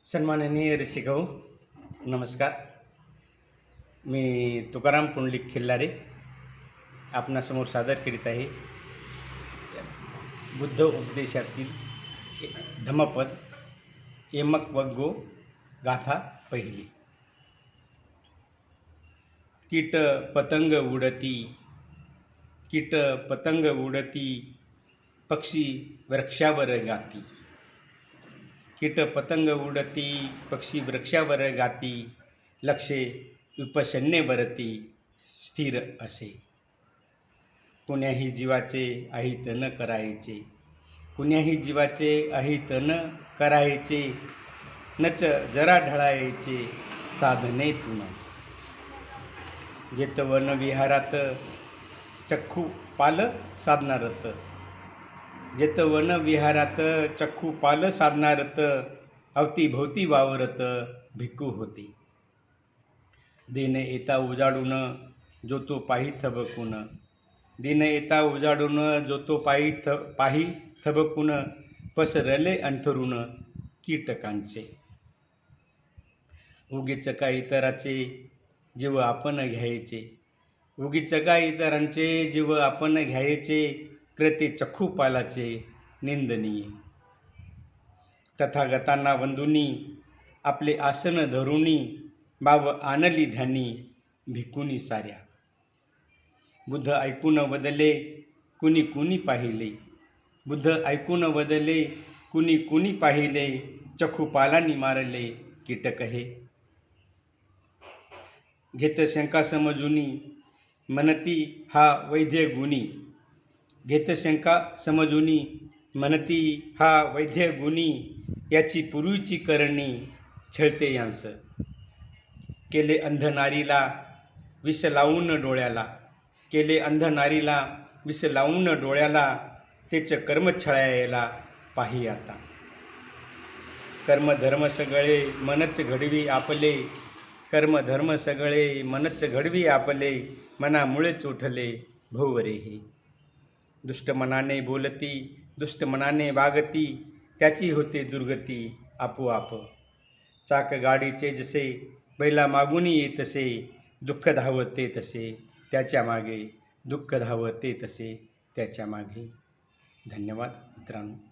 सन्माननीय रसिक हो, नमस्कार. मी तुकाराम पुंडलिक खिल्लारे आपणासमोर सादर करीत आहे बुद्ध उपदेशातील धम्मपद यमक वग्गो गाथा पहिली. कीट पतंग उडती, कीट पतंग उडती, पक्षी वृक्षावर गाती. कीट पतंग उडती, पक्षी वृक्षावर गाती, लक्षे विपशन्येवरती स्थिर असे. कुण्याही जीवाचे अहित न करायचे, कुण्याही जीवाचे अहित न करायचे, नच जरा ढळायचे साधनेतून. जेतवन विहारात चक्षु पाल साधनारत, जेतवन विहारात चक्षु पाल साधनारत, अवतीभोवती वावरत भिक्खू होते. दिन येता उजाडून जो तो पाही थबकून, दिन येता उजाडून जो तो पाही थबकून, पसरले अंथरून कीटकांचे. उगीच का इतराचे जीव आपण घ्यायचे, उगीच का इतरांचे जीव आपण घ्यायचे, कृते चक्षु पालाचे निंदनीय. तथागतांना वंदुनी आपले आसन धरुनी, बाब आणली ध्यानी भिकुनी साऱ्या. बुद्ध ऐकून वदले कुणी कुणी पाहिले, बुद्ध ऐकून वदले कुणी कुणी पाहिले, चक्षुपालांनी मारले कीटक हे. घेत शंका समजुनी म्हणती हा वैद्य गुणी, घेत शंका समजुनी म्हणती हा वैद्य गुणी, याची पूर्वीची करणी छळते यांस. केले अंध नारीला विष लावून डोळ्याला, केले अंध नारीला विष लावून डोळ्याला, तेच कर्म छळायला पाही आता. कर्मधर्म सगळे मनच घडवी आपले, कर्मधर्म सगळे मनच घडवी आपले, मनामुळेच उठले भोवरे हे. दुष्ट मनाने बोलती, दुष्ट मनाने वागती, त्याची होते दुर्गती आपोआप. चाक गाडीचे जसे बैला मागून येतसे, दुःख धावते तसे त्याच्या मागे, दुःख धावते तसे त्याच्या मागे. धन्यवाद मित्रांनो.